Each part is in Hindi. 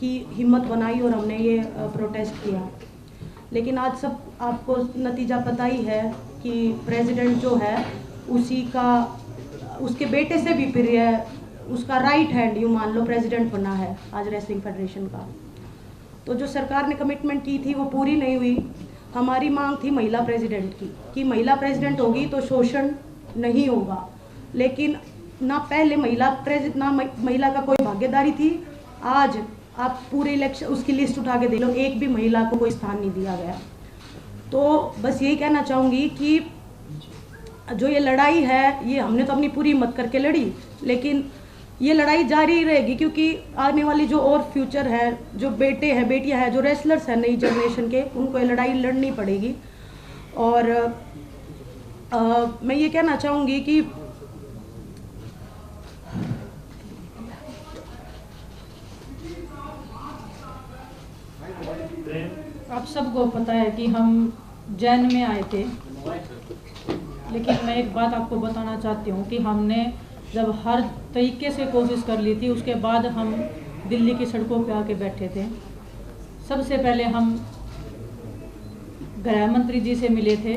की हिम्मत बनाई और हमने ये प्रोटेस्ट किया। लेकिन आज सब आपको नतीजा पता ही है कि प्रेसिडेंट जो है उसके बेटे से भी प्रिय है, उसका राइट हैंड यूँ मान लो प्रेसिडेंट बना है आज रेसलिंग फेडरेशन का। तो जो सरकार ने कमिटमेंट की थी वो पूरी नहीं हुई। हमारी मांग थी महिला प्रेसिडेंट की कि महिला प्रेसिडेंट होगी तो शोषण नहीं होगा, लेकिन ना पहले महिला का कोई भागीदारी थी। आज आप पूरे इलेक्शन उसकी लिस्ट उठा के देख लो, एक भी महिला को कोई स्थान नहीं दिया गया। तो बस यही कहना चाहूँगी कि जो ये लड़ाई है ये हमने तो अपनी पूरी हिम्मत करके लड़ी, लेकिन ये लड़ाई जारी ही रहेगी, क्योंकि आने वाली जो और फ्यूचर है, जो बेटे हैं बेटियां हैं, जो रेसलर्स हैं नई जनरेशन के, उनको ये लड़ाई लड़नी पड़ेगी। और मैं ये कहना चाहूँगी कि आप सबको पता है कि हम जैन में आए थे, लेकिन मैं एक बात आपको बताना चाहती हूँ कि हमने जब हर तरीके से कोशिश कर ली थी, उसके बाद हम दिल्ली की सड़कों पे आके बैठे थे। सबसे पहले हम गृह मंत्री जी से मिले थे,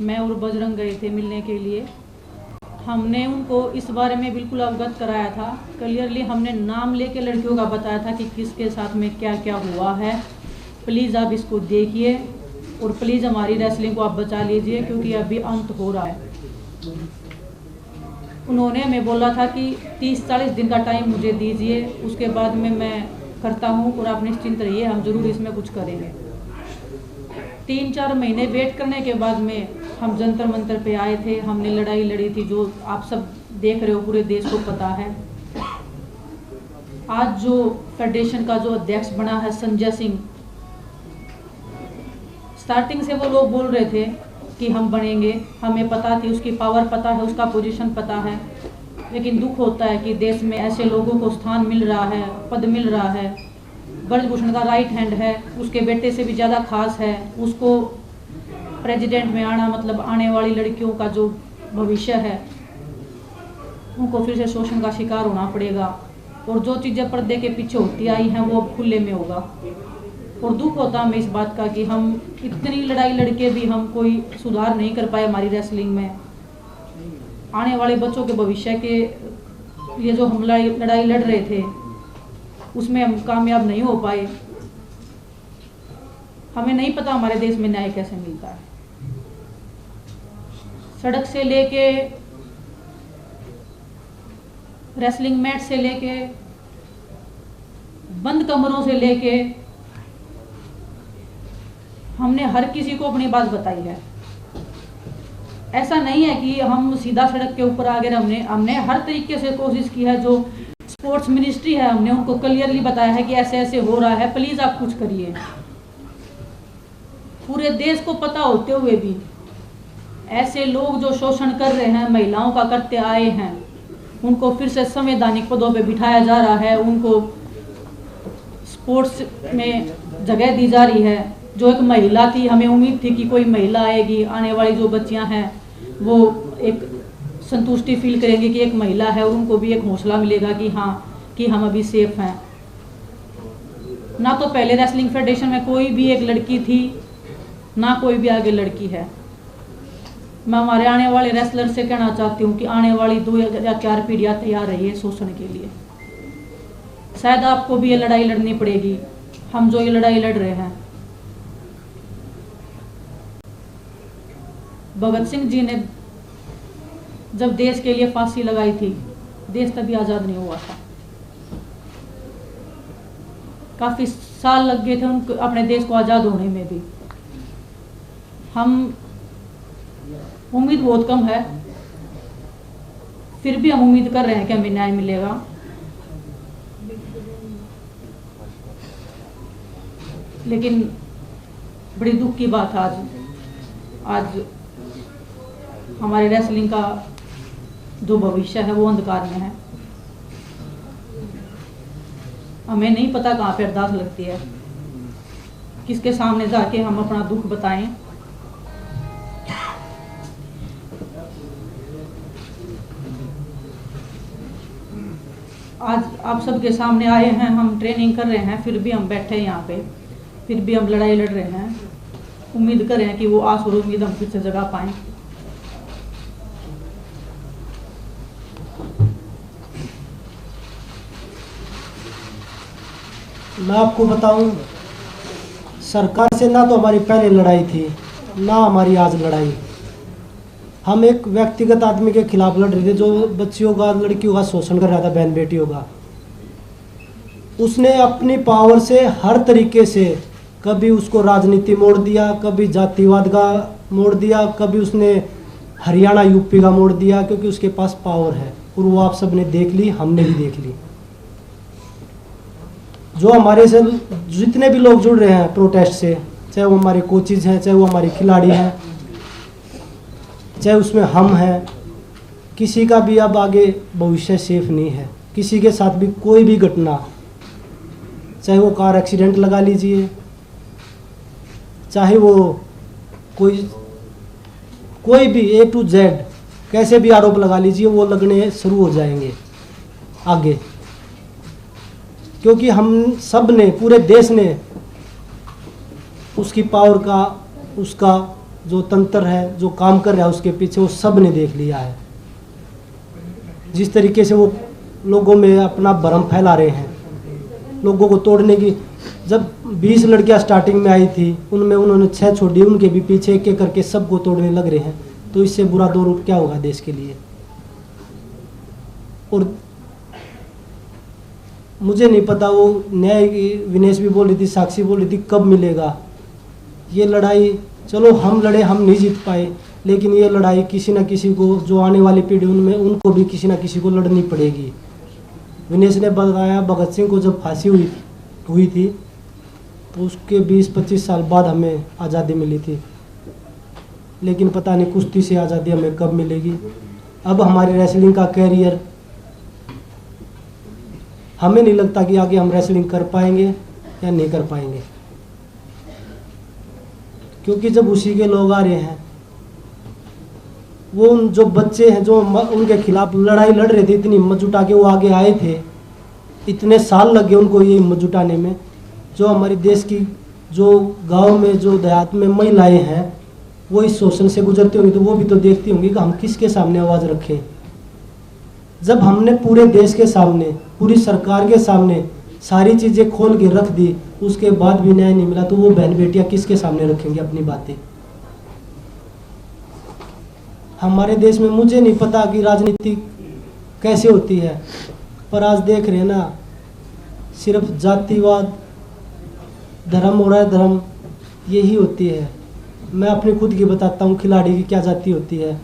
मैं और बजरंग गए थे मिलने के लिए। हमने उनको इस बारे में बिल्कुल अवगत कराया था, क्लियरली हमने नाम लेके लड़कियों का बताया था कि किसके साथ में क्या क्या हुआ है। प्लीज़ आप इसको देखिए और प्लीज़ हमारी रेसलिंग को आप बचा लीजिए, क्योंकि अभी अंत हो रहा है। उन्होंने हमें बोला था कि 30-40 दिन का टाइम मुझे दीजिए, उसके बाद में मैं करता हूँ और आप निश्चिंत रहिए, हम ज़रूर इसमें कुछ करेंगे। 3-4 महीने वेट करने के बाद में हम जंतर मंतर पे आए थे, हमने लड़ाई लड़ी थी, जो आप सब देख रहे हो, पूरे देश को पता है। आज जो फेडरेशन का जो अध्यक्ष बना है संजय सिंह, स्टार्टिंग से वो लोग बोल रहे थे कि हम बनेंगे, हमें पता थी, उसकी पावर पता है, उसका पोजीशन पता है, लेकिन दुख होता है कि देश में ऐसे लोगों को स्थान मिल रहा है, पद मिल रहा है। ब्रजभूषण का राइट हैंड है, उसके बेटे से भी ज़्यादा खास है, उसको प्रेसिडेंट में आना मतलब आने वाली लड़कियों का जो भविष्य है उनको फिर से शोषण का शिकार होना पड़ेगा, और जो चीज़ें पर्दे के पीछे होती आई हैं वो खुले में होगा। और दुख होता हमें इस बात का कि हम इतनी लड़ाई लड़के भी हम कोई सुधार नहीं कर पाए हमारी रेसलिंग में। आने वाले बच्चों के भविष्य के लिए जो हम लड़ाई लड़ रहे थे उसमें हम कामयाब नहीं हो पाए। हमें नहीं पता हमारे देश में न्याय कैसे मिलता है। सड़क से लेके रेसलिंग मैट से लेके बंद कमरों से लेके हमने हर किसी को अपनी बात बताई है। ऐसा नहीं है कि हम सीधा सड़क के ऊपर आ गए, हमने हर तरीके से कोशिश की है। जो स्पोर्ट्स मिनिस्ट्री है हमने उनको क्लियरली बताया है कि ऐसे ऐसे हो रहा है, प्लीज आप कुछ करिए। पूरे देश को पता होते हुए भी ऐसे लोग जो शोषण कर रहे हैं, महिलाओं का करते आए हैं, उनको फिर से संवैधानिक पदों पे बिठाया जा रहा है, उनको स्पोर्ट्स में जगह दी जा रही है। जो एक महिला थी, हमें उम्मीद थी कि कोई महिला आएगी, आने वाली जो बच्चियां हैं वो एक संतुष्टि फील करेंगी कि एक महिला है, और उनको भी एक हौसला मिलेगा कि हाँ कि हम अभी सेफ हैं। ना तो पहले रेसलिंग फेडरेशन में कोई भी एक लड़की थी, ना कोई भी आगे लड़की है। मैं हमारे आने वाले रेसलर से कहना चाहती हूँ कि आने वाली 2 या 4 पीढ़ियाँ तैयार रहिए शोषण के लिए। शायद आपको भी ये लड़ाई लड़नी पड़ेगी, हम जो ये लड़ाई लड़ रहे हैं। भगत सिंह जी ने जब देश के लिए फांसी लगाई थी, देश तभी आज़ाद नहीं हुआ था। काफ़ी साल लग गए थे उनको अपने देश को आज़ाद होने में भी। हम उम्मीद बहुत कम है, फिर भी हम उम्मीद कर रहे हैं कि हमें न्याय मिलेगा। लेकिन बड़ी दुख की बात है, आज हमारे रेसलिंग का जो भविष्य है वो अंधकार में है। हमें नहीं पता कहाँ पे अरदास लगती है, किसके सामने जाके हम अपना दुख बताएं। आज आप सबके सामने आए हैं, हम ट्रेनिंग कर रहे हैं, फिर भी हम बैठे हैं यहाँ पे, फिर भी हम लड़ाई लड़ रहे हैं। उम्मीद कर रहे हैं कि वो आस और उम्मीद हम फिर से जगा पाएं। मैं आपको बताऊं, सरकार से ना तो हमारी पहले लड़ाई थी, ना हमारी आज लड़ाई। हम एक व्यक्तिगत आदमी के खिलाफ लड़ रहे थे जो बच्चियों का, लड़कियों का शोषण कर रहा था, बहन बेटियों का। उसने अपनी पावर से हर तरीके से, कभी उसको राजनीति मोड़ दिया, कभी जातिवाद का मोड़ दिया, कभी उसने हरियाणा यूपी का मोड़ दिया, क्योंकि उसके पास पावर है। और वो आप सब ने देख ली, हमने भी देख ली। जो हमारे से जितने भी लोग जुड़ रहे हैं प्रोटेस्ट से, चाहे वो हमारे कोचिज हैं, चाहे वो हमारे खिलाड़ी हैं, चाहे उसमें हम हैं, किसी का भी अब आगे भविष्य सेफ नहीं है। किसी के साथ भी कोई भी घटना, चाहे वो कार एक्सीडेंट लगा लीजिए, चाहे वो कोई भी A to Z कैसे भी आरोप लगा लीजिए, वो लगने शुरू हो जाएंगे आगे। क्योंकि हम सब ने, पूरे देश ने उसकी पावर का, उसका जो तंत्र है, जो काम कर रहा है उसके पीछे, वो सब ने देख लिया है। जिस तरीके से वो लोगों में अपना भ्रम फैला रहे हैं, लोगों को तोड़ने की। जब 20 लड़कियां स्टार्टिंग में आई थी, उनमें उन्होंने 6 छोड़ी, उनके भी पीछे एक एक करके सबको तोड़ने लग रहे हैं। तो इससे बुरा दौर क्या होगा देश के लिए। और मुझे नहीं पता, वो न्याय, विनेश भी बोल रही थी, साक्षी बोल रही थी, कब मिलेगा ये लड़ाई। चलो हम लड़े, हम नहीं जीत पाए, लेकिन ये लड़ाई किसी न किसी को, जो आने वाली पीढ़ी उनमें, उनको भी किसी न किसी को लड़नी पड़ेगी। विनेश ने बताया, भगत सिंह को जब फांसी हुई थी तो उसके 20-25 साल बाद हमें आज़ादी मिली थी, लेकिन पता नहीं कुश्ती से आज़ादी हमें कब मिलेगी। अब हमारे रेसलिंग का कैरियर, हमें नहीं लगता कि आगे हम रेसलिंग कर पाएंगे या नहीं कर पाएंगे, क्योंकि जब उसी के लोग आ रहे हैं, वो उन जो बच्चे हैं जो उनके खिलाफ लड़ाई लड़ रहे थे, इतनी हिम्मत जुटा के वो आगे आए थे, इतने साल लग गए उनको ये हिम्मत जुटाने में। जो हमारे देश की, जो गांव में, जो देहात में महिलाएं हैं, वो इस शोषण से गुजरती होंगी, तो वो भी तो देखती होंगी कि हम किसके सामने आवाज़ रखें। जब हमने पूरे देश के सामने, पूरी सरकार के सामने सारी चीज़ें खोल के रख दी, उसके बाद भी न्याय नहीं मिला, तो वो बहन बेटियां किसके सामने रखेंगे अपनी बातें। हमारे देश में मुझे नहीं पता कि राजनीति कैसे होती है, पर आज देख रहे हैं ना, सिर्फ जातिवाद, धर्म हो रहा है, धर्म यही होती है। मैं अपनी खुद की बताता हूँ, खिलाड़ी की क्या जाति होती है।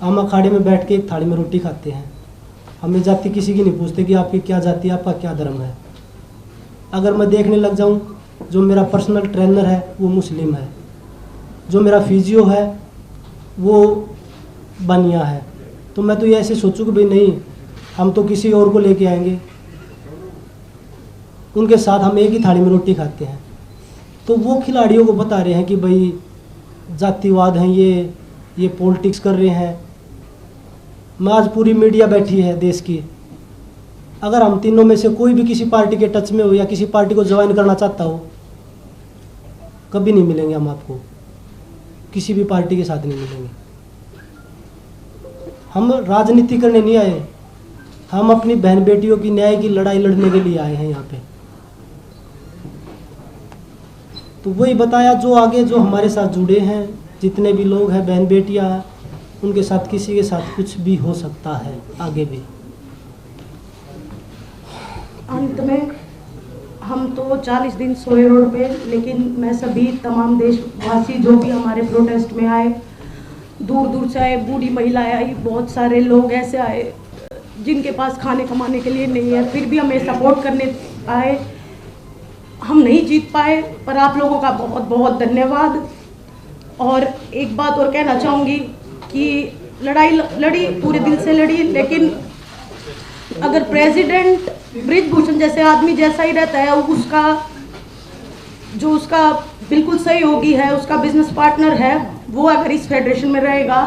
हम अखाड़े में बैठ के एक थाली में रोटी खाते हैं, हमें जाति किसी की नहीं पूछते कि आपकी क्या जाति है, आपका क्या धर्म है। अगर मैं देखने लग जाऊं, जो मेरा पर्सनल ट्रेनर है वो मुस्लिम है, जो मेरा फिजियो है वो बनिया है, तो मैं तो ये ऐसे सोचूं कि भाई नहीं, हम तो किसी और को लेके आएंगे, उनके साथ हम एक ही थाली में रोटी खाते हैं। तो वो खिलाड़ियों को बता रहे हैं कि भाई जातिवाद हैं, ये पॉलिटिक्स कर रहे हैं। मैं आज पूरी मीडिया बैठी है देश की, अगर हम तीनों में से कोई भी किसी पार्टी के टच में हो या किसी पार्टी को ज्वाइन करना चाहता हो, कभी नहीं मिलेंगे हम आपको, किसी भी पार्टी के साथ नहीं मिलेंगे। हम राजनीति करने नहीं आए, हम अपनी बहन बेटियों की न्याय की लड़ाई लड़ने के लिए आए हैं यहाँ पे। तो वही बताया, जो आगे जो हमारे साथ जुड़े हैं, जितने भी लोग हैं, बहन बेटियां हैं, उनके साथ किसी के साथ कुछ भी हो सकता है आगे भी। अंत में हम तो 40 दिन सोए रोड पे, लेकिन मैं सभी तमाम देशवासी जो भी हमारे प्रोटेस्ट में आए, दूर दूर से आए, बूढ़ी महिलाएं आई, बहुत सारे लोग ऐसे आए जिनके पास खाने कमाने के लिए नहीं है, फिर भी हमें सपोर्ट करने आए। हम नहीं जीत पाए, पर आप लोगों का बहुत बहुत धन्यवाद। और एक बात और कहना चाहूँगी कि लड़ाई लड़ी, पूरे दिल से लड़ी, लेकिन अगर प्रेसिडेंट बृजभूषण जैसे आदमी जैसा ही रहता है, उसका बिल्कुल सहयोगी है, उसका बिजनेस पार्टनर है, वो अगर इस फेडरेशन में रहेगा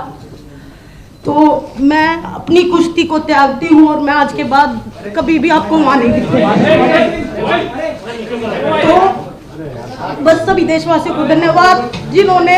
तो मैं अपनी कुश्ती को त्यागती हूँ और मैं आज के बाद कभी भी आपको वहाँ नहीं दिखूंगी। तो बस सभी देशवासियों को धन्यवाद जिन्होंने